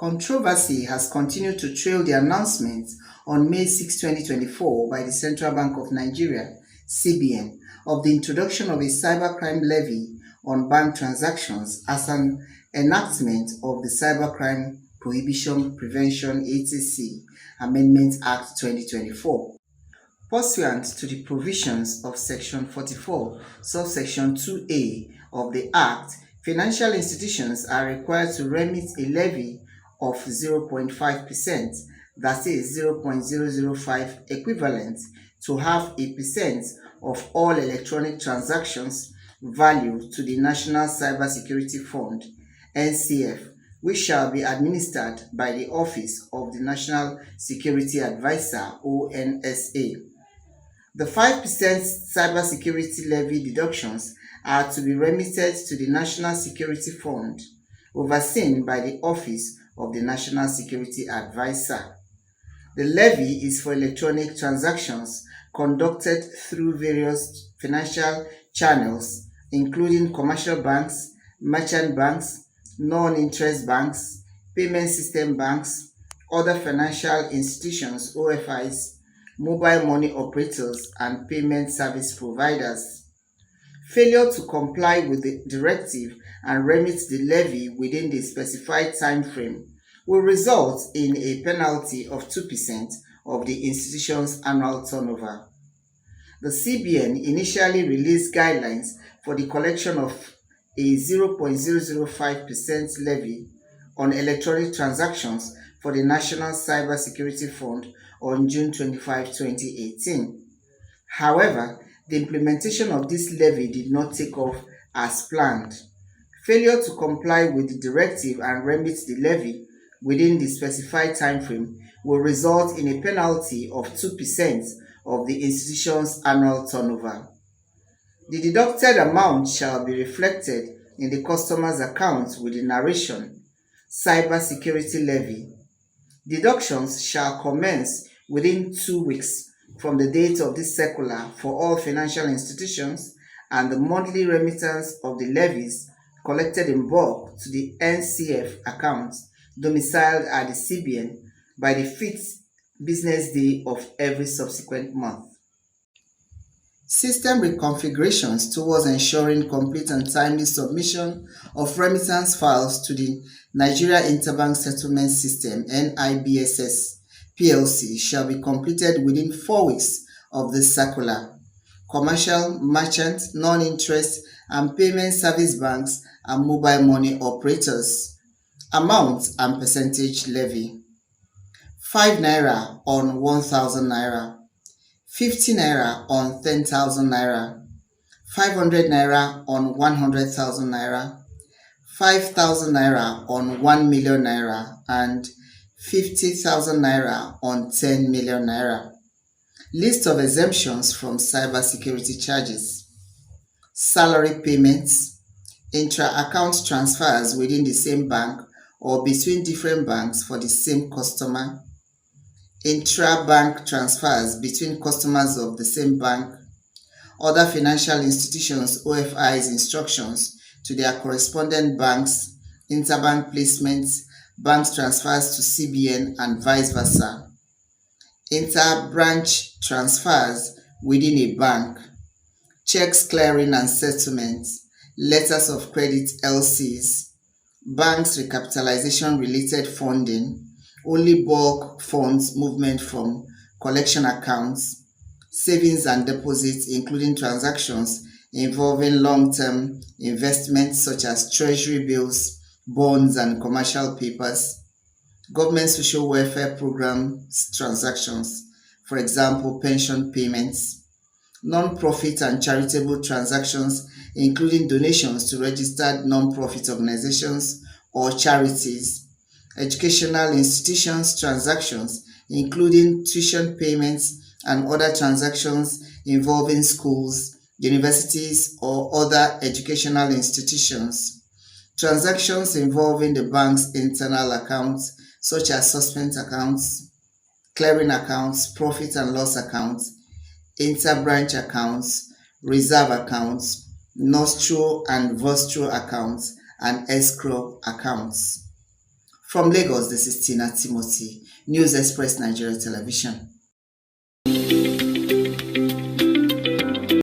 Controversy has continued to trail the announcement on May 6, 2024 by the Central Bank of Nigeria (CBN) of the introduction of a cybercrime levy on bank transactions as an enactment of the Cybercrime Prohibition Prevention (ATC) Amendment Act 2024. Pursuant to the provisions of Section 44, subsection 2A of the Act, financial institutions are required to remit a levy of 0.5%, that is 0.005 equivalent to half a percent of all electronic transactions value to the National Cybersecurity Fund (NCF), which shall be administered by the Office of the National Security Advisor (ONSA). The 5% cybersecurity levy deductions are to be remitted to the National Security Fund, overseen by the Office of the National Security Advisor. The levy is for electronic transactions conducted through various financial channels, including commercial banks, merchant banks, non-interest banks, payment system banks, other financial institutions (OFIs), mobile money operators, and payment service providers. Failure to comply with the directive and remit the levy within the specified time frame will result in a penalty of 2% of the institution's annual turnover. The CBN initially released guidelines for the collection of a 0.005% levy on electronic transactions for the National Cybersecurity Fund on June 25, 2018. However, the implementation of this levy did not take off as planned. Failure to comply with the directive and remit the levy within the specified timeframe will result in a penalty of 2% of the institution's annual turnover. The deducted amount shall be reflected in the customer's account with the narration, "Cybersecurity Levy." Deductions shall commence within 2 weeks from the date of this circular for all financial institutions, and the monthly remittance of the levies collected in bulk to the NCF account domiciled at the CBN by the 5th business day of every subsequent month. System reconfigurations towards ensuring complete and timely submission of remittance files to the Nigeria Interbank Settlement System (NIBSS) PLC shall be completed within 4 weeks of this circular. Commercial, merchant, non-interest, and payment service banks and mobile money operators. Amount and percentage levy: 5 naira on 1,000 naira, 50 naira on 10,000 naira, 500 naira on 100,000 naira, 5,000 naira on 1 million naira, and 50,000 naira on 10 million naira. List of exemptions from cybersecurity charges: salary payments, intra-account transfers within the same bank or between different banks for the same customer, intra-bank transfers between customers of the same bank, other financial institutions (OFIs) instructions to their correspondent banks, interbank placements, bank transfers to CBN and vice versa, inter-branch transfers within a bank, checks clearing and settlements, letters of credit (LCs), banks recapitalization related funding, only bulk funds movement from collection accounts, savings and deposits including transactions involving long-term investments such as treasury bills, bonds and commercial papers, government social welfare programs transactions, for example pension payments, non-profit and charitable transactions including donations to registered non-profit organizations or charities, educational institutions transactions including tuition payments and other transactions involving schools, universities or other educational institutions, transactions involving the bank's internal accounts such as suspend accounts, clearing accounts, profit and loss accounts, inter-branch accounts, reserve accounts, nostro and vostro accounts, and escrow accounts. From Lagos, this is Tina Timothy, News Express Nigeria Television.